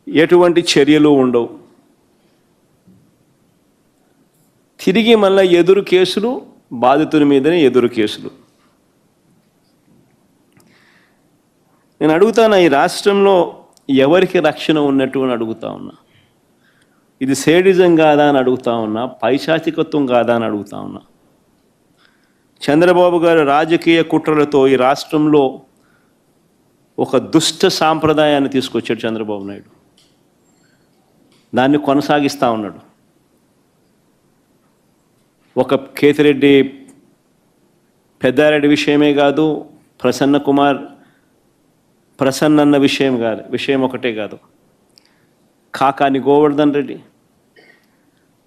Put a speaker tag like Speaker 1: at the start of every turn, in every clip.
Speaker 1: ఎటువంటి చర్యలు ఉండవు. తిరిగి మళ్ళీ ఎదురు కేసులు, బాధితుని మీదనే ఎదురు కేసులు. నేను అడుగుతాను, ఈ రాష్ట్రంలో ఎవరికి రక్షణ ఉన్నట్టు అని అడుగుతా ఉన్నా. ఇది సేడిజం కాదా అని అడుగుతా ఉన్నా, పైశాచికత్వం కాదా అని అడుగుతా ఉన్నా. చంద్రబాబు గారు రాజకీయ కుట్రలతో ఈ రాష్ట్రంలో ఒక దుష్ట సాంప్రదాయాన్ని తీసుకొచ్చాడు చంద్రబాబు నాయుడు. దాన్ని కొనసాగిస్తూ ఉన్నాడు. ఒక కేతిరెడ్డి పెద్దారెడ్డి విషయమే కాదు, ప్రసన్న అన్న విషయం ఒకటే కాదు, కాకాని గోవర్ధన్ రెడ్డి,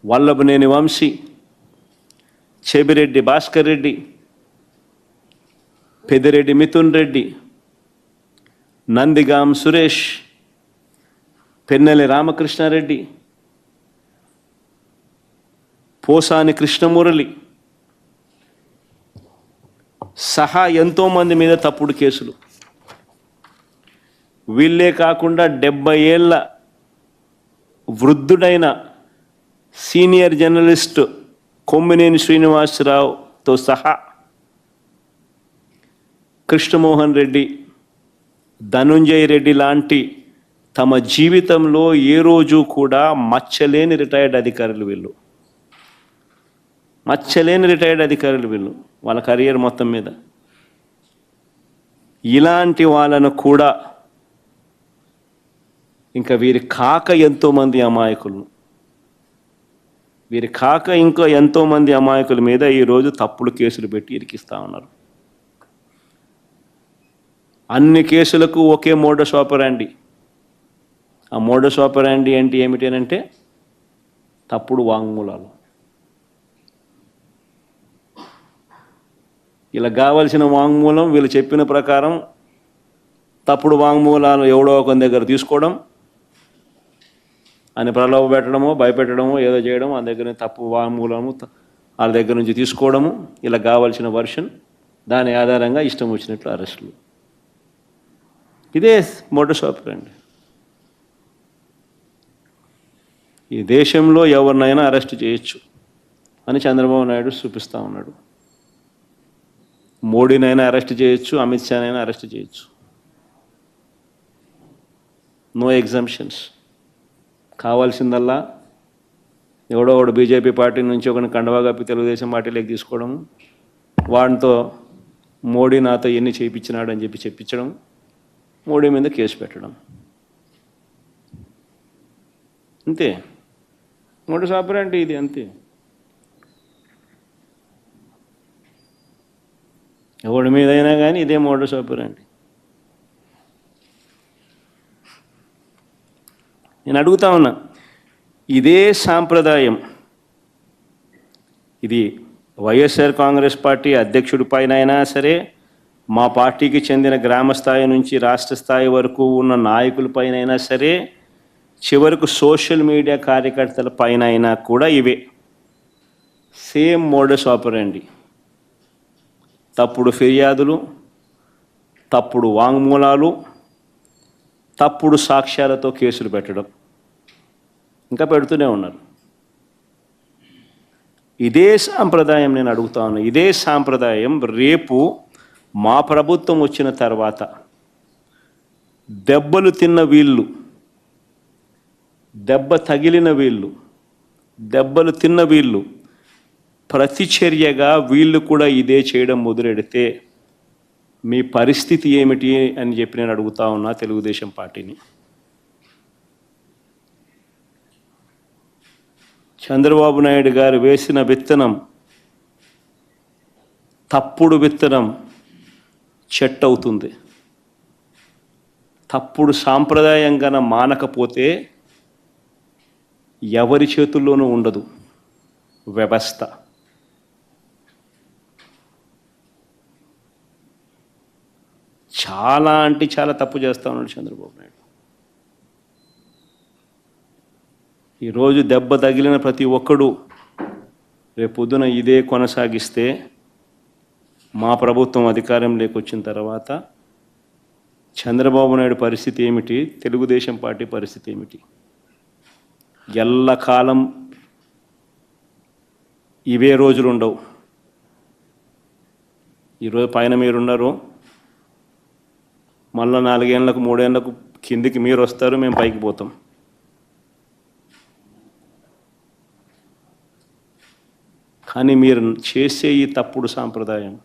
Speaker 1: వల్లభనేని వంశీ, చెబిరెడ్డి భాస్కర్ రెడ్డి, పెద్దిరెడ్డి మిథున్ రెడ్డి, నందిగాం సురేష్, పెన్నెల రామకృష్ణారెడ్డి, పోసాని కృష్ణమురళి సహా ఎంతోమంది మీద తప్పుడు కేసులు. వీళ్ళే కాకుండా 70 ఏళ్ళ వృద్ధుడైన సీనియర్ జర్నలిస్ట్ కొమ్మినేని శ్రీనివాసరావుతో సహా కృష్ణమోహన్ రెడ్డి, ధనుంజయ రెడ్డి లాంటి తమ జీవితంలో ఏ రోజు కూడా మచ్చలేని రిటైర్డ్ అధికారులు వీళ్ళు. వాళ్ళ కెరియర్ మొత్తం మీద. ఇలాంటి వాళ్ళను కూడా ఇంకా వీరి కాక ఎంతోమంది అమాయకుల మీద ఈరోజు తప్పుడు కేసులు పెట్టి ఇరికిస్తూ ఉన్నారు. అన్ని కేసులకు ఒకే మోడస్ ఆపరాండి. ఆ మోడస్ ఆపరాండి ఏమిటంటే తప్పుడు వాంగ్మూలాలు. ఇలా కావలసిన వాంగ్మూలం వీళ్ళు చెప్పిన ప్రకారం తప్పుడు వాంగ్మూలాలు ఎవడో ఒక దగ్గర తీసుకోవడం, అని ప్రలోభ పెట్టడమో భయపెట్టడమో ఏదో చేయడం, ఆ దగ్గర తప్పు వాంగ్మూలము వాళ్ళ దగ్గర నుంచి తీసుకోవడము, ఇలా కావాల్సిన వర్షన్, దాని ఆధారంగా ఇష్టం వచ్చినట్లు అరెస్టులు. ఇదే మోడస్ ఆపరాండి. ఈ దేశంలో ఎవరినైనా అరెస్ట్ చేయొచ్చు అని చంద్రబాబు నాయుడు చూపిస్తూ ఉన్నాడు. మోడీనైనా అరెస్ట్ చేయొచ్చు, అమిత్ షానైనా అరెస్ట్ చేయొచ్చు. No exemptions. కావాల్సిందల్లా ఎవడో ఒకడు బీజేపీ పార్టీ నుంచి ఒకరిని కండవా కప్పి తెలుగుదేశం పార్టీలోకి తీసుకోవడం, వాడితో మోడీ నాతో ఎన్ని చేయించినాడు అని చెప్పించడం, మోడీ మీద కేసు పెట్టడం, అంతే. మోడస్ ఆపరాండి ఇది, అంతే. ఎవడి మీదైనా కానీ ఇదే మోడస్ ఆపరాండి. నేను అడుగుతా ఉన్నా, ఇదే సాంప్రదాయం ఇది వైఎస్ఆర్ కాంగ్రెస్ పార్టీ అధ్యక్షుడి పైన అయినా సరే, మా పార్టీకి చెందిన గ్రామ స్థాయి నుంచి రాష్ట్ర స్థాయి వరకు ఉన్న నాయకులపైన అయినా సరే, చివరకు సోషల్ మీడియా కార్యకర్తల పైన అయినా కూడా ఇవే సేమ్ మోడస్ ఆపరాండి. తప్పుడు ఫిర్యాదులు, తప్పుడు వాంగ్మూలాలు, తప్పుడు సాక్ష్యాలతో కేసులు పెట్టడం, ఇంకా పెడుతూనే ఉన్నారు. ఇదే సాంప్రదాయం నేను అడుగుతా ఉన్నా, ఇదే సాంప్రదాయం రేపు మా ప్రభుత్వం వచ్చిన తర్వాత దెబ్బలు తిన్న వీళ్ళు, దెబ్బలు తిన్న వీళ్ళు ప్రతిచర్యగా వీళ్ళు కూడా ఇదే చేయడం మొదలెడితే మీ పరిస్థితి ఏమిటి అని చెప్పి నేను అడుగుతా ఉన్నా తెలుగుదేశం పార్టీని. చంద్రబాబు నాయుడు గారు వేసిన విత్తనం, తప్పుడు విత్తనం చెట్టు అవుతుంది. తప్పుడు సాంప్రదాయం కన్నా మానకపోతే ఎవరి చేతుల్లోనూ ఉండదు వ్యవస్థ. చాలా అంటే చాలా తప్పు చేస్తూ ఉన్నాడు చంద్రబాబు నాయుడు. ఈరోజు దెబ్బ తగిలిన ప్రతి ఒక్కడు రేపొద్దున ఇదే కొనసాగిస్తే మా ప్రభుత్వం అధికారంలోకి వచ్చిన తర్వాత చంద్రబాబు నాయుడు పరిస్థితి ఏమిటి, తెలుగుదేశం పార్టీ పరిస్థితి ఏమిటి? ఎల్లకాలం ఇవే రోజులు ఉండవు. ఈరోజు పైన మీరున్నారు, మళ్ళీ 4 ఏళ్ళకు 3 ఏళ్ళకు కిందికి మీరు వస్తారు, మేము పైకి పోతాం. కానీ మీరు చేసే ఈ తప్పుడు సాంప్రదాయం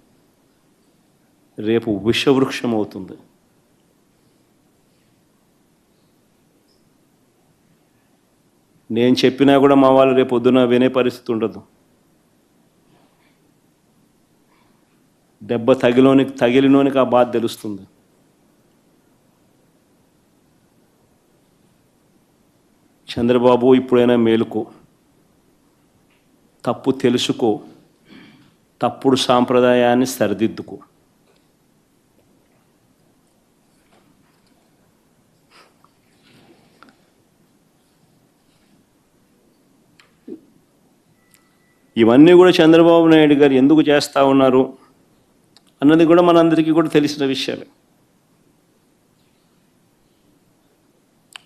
Speaker 1: రేపు విషవృక్షం అవుతుంది. నేను చెప్పినా కూడా మా వాళ్ళు రేపు పొద్దున వినే పరిస్థితి ఉండదు. దెబ్బ తగిలినోనికి ఆ బాధ తెలుస్తుంది. చంద్రబాబు, ఇప్పుడైనా మేలుకో, తప్పు తెలుసుకో, తప్పుడు సాంప్రదాయాన్ని సరిదిద్దుకో. ఇవన్నీ కూడా చంద్రబాబు నాయుడు గారు ఎందుకు చేస్తూ ఉన్నారు అన్నది కూడా మనందరికీ కూడా తెలిసిన విషయాలే.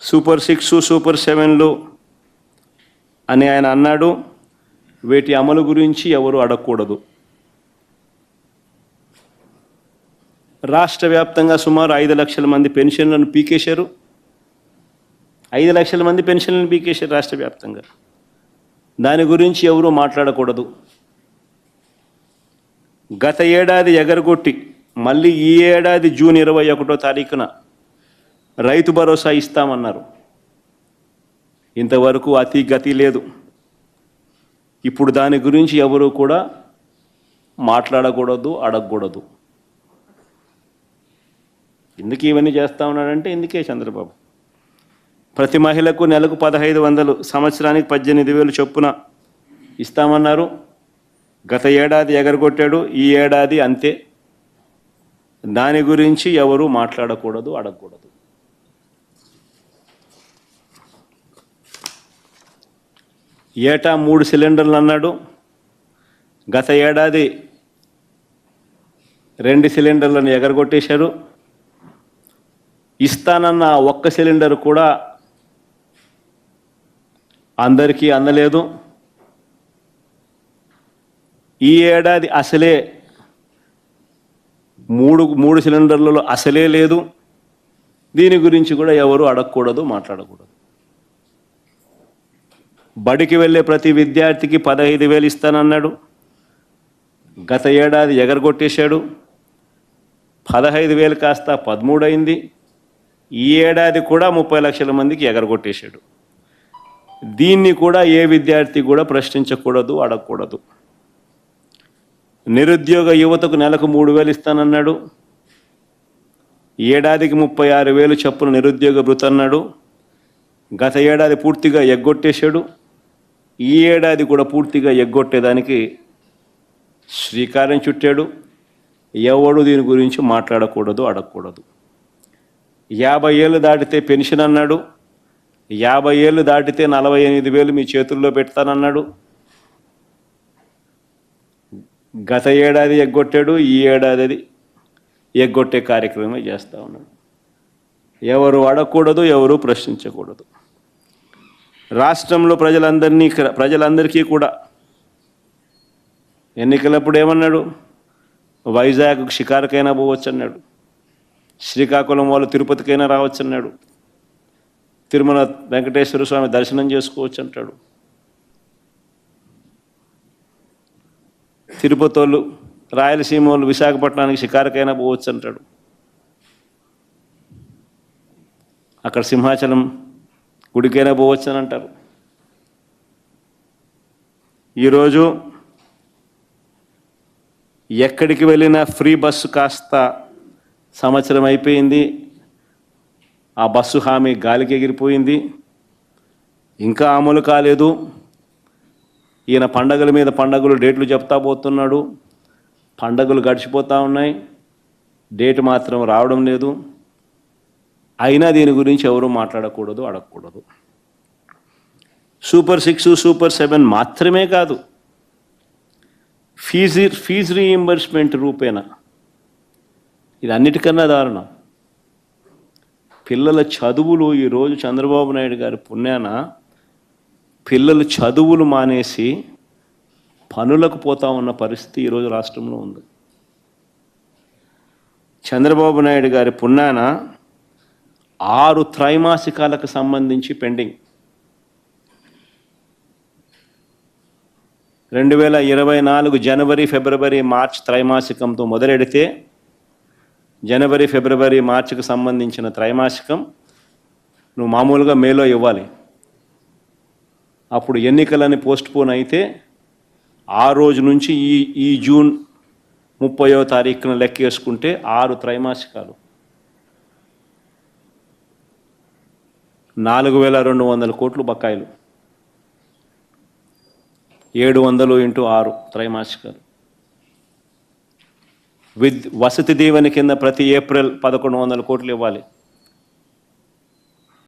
Speaker 1: సూపర్ 6, సూపర్ 7లు అని ఆయన అన్నాడు. వీటి అమలు గురించి ఎవరు అడగకూడదు. రాష్ట్ర వ్యాప్తంగా సుమారు 5 లక్షల మంది పెన్షన్లను పీకేశారు. 5 లక్షల మంది పెన్షన్లను పీకేశారు రాష్ట్ర వ్యాప్తంగా. దాని గురించి ఎవరు మాట్లాడకూడదు. గత ఏడాది ఎగరగొట్టి మళ్ళీ ఈ ఏడాది జూన్ 21వ తారీఖున రైతు భరోసా ఇస్తామన్నారు. ఇంతవరకు అతి గతి లేదు. ఇప్పుడు దాని గురించి ఎవరు కూడా మాట్లాడకూడదు, అడగకూడదు. ఎందుకు ఇవన్నీ చేస్తూ ఉన్నాడంటే ఇందుకే చంద్రబాబు. ప్రతి మహిళకు నెలకు 1500, సంవత్సరానికి 18,000 చొప్పున ఇస్తామన్నారు. గత ఏడాది ఎగరగొట్టాడు, ఈ ఏడాది అంతే. దాని గురించి ఎవరు మాట్లాడకూడదు, అడగకూడదు. ఏటా 3 సిలిండర్లు అన్నాడు. గత ఏడాది 2 సిలిండర్లను ఎగరగొట్టేశారు. ఇస్తానన్న ఒక్క సిలిండర్ కూడా అందరికీ అందలేదు. ఈ ఏడాది అసలే 3 సిలిండర్లలో అసలే లేదు. దీని గురించి కూడా ఎవరు అడగకూడదు, మాట్లాడకూడదు. బడికి వెళ్ళే ప్రతి విద్యార్థికి 15,000 ఇస్తానన్నాడు. గత ఏడాది ఎగరగొట్టేశాడు. 15,000 కాస్త 13 అయింది. ఈ ఏడాది కూడా 30 లక్షల మందికి ఎగరగొట్టేశాడు. దీన్ని కూడా ఏ విద్యార్థి కూడా ప్రశ్నించకూడదు, అడగకూడదు. నిరుద్యోగ యువతకు నెలకు 3,000 ఇస్తానన్నాడు. ఏడాదికి 36,000 చొప్పున నిరుద్యోగ భృతి అన్నాడు. గత ఏడాది పూర్తిగా ఎగ్గొట్టేశాడు. ఈ ఏడాది కూడా పూర్తిగా ఎగ్గొట్టేదానికి శ్రీకారం చుట్టాడు. ఎవడు దీని గురించి మాట్లాడకూడదు, అడగకూడదు. 50 ఏళ్ళు దాటితే పెన్షన్ అన్నాడు. 50 ఏళ్ళు దాటితే 48,000 మీ చేతుల్లో పెడతానన్నాడు. గత ఏడాది ఎగ్గొట్టాడు, ఈ ఏడాది ఎగ్గొట్టే కార్యక్రమమే చేస్తూ ఉన్నాడు. ఎవరు అడగకూడదు, ఎవరు ప్రశ్నించకూడదు. రాష్ట్రంలో ప్రజలందరికీ కూడా ఎన్నికలప్పుడు ఏమన్నాడు? వైజాగ్ షికారుకైనా పోవచ్చు అన్నాడు. శ్రీకాకుళం వాళ్ళు తిరుపతికైనా రావచ్చు అన్నాడు. తిరుమల వెంకటేశ్వర స్వామి దర్శనం చేసుకోవచ్చు అంటాడు. తిరుపతి వాళ్ళు, రాయలసీమ వాళ్ళు విశాఖపట్నానికి షికారుకైనా పోవచ్చు అంటాడు. అక్కడ సింహాచలం గుడికైనా పోవచ్చు అని అంటారు. ఈరోజు ఎక్కడికి వెళ్ళినా ఫ్రీ బస్సు కాస్త సంవత్సరం అయిపోయింది. ఆ బస్సు హామీ గాలికి ఎగిరిపోయింది, ఇంకా అమలు కాలేదు. ఈయన పండగల మీద పండగలు డేట్లు చెప్తా పోతున్నాడు. పండగలు గడిచిపోతూ ఉన్నాయి, డేట్ మాత్రం రావడం లేదు. అయినా దీని గురించి ఎవరు మాట్లాడకూడదు, అడగకూడదు. సూపర్ 6, సూపర్ 7 మాత్రమే కాదు, ఫీజు రీయింబర్స్మెంట్ రూపేణా ఇది అన్నిటికన్నా దారుణం. పిల్లల చదువులు ఈరోజు చంద్రబాబు నాయుడు గారి పుణ్యాన పిల్లలు చదువులు మానేసి పనులకు పోతా ఉన్న పరిస్థితి ఈరోజు రాష్ట్రంలో ఉంది. చంద్రబాబు నాయుడు గారి పుణ్యాన 6 త్రైమాసికాలకు సంబంధించి పెండింగ్. 2024 జనవరి ఫిబ్రవరి మార్చ్ త్రైమాసికంతో మొదలెడితే జనవరి ఫిబ్రవరి మార్చికి సంబంధించిన త్రైమాసికం నువ్వు మామూలుగా మేలో ఇవ్వాలి. అప్పుడు ఎన్నికలని పోస్ట్పోన్ అయితే ఆ రోజు నుంచి ఈ జూన్ 30వ తారీఖున లెక్కేసుకుంటే 6 త్రైమాసికాలు 4,200 కోట్లు బకాయిలు. 700 × 6 త్రైమాసికాలు. వసతి దీవెన కింద ప్రతి ఏప్రిల్ 1,100 కోట్లు ఇవ్వాలి.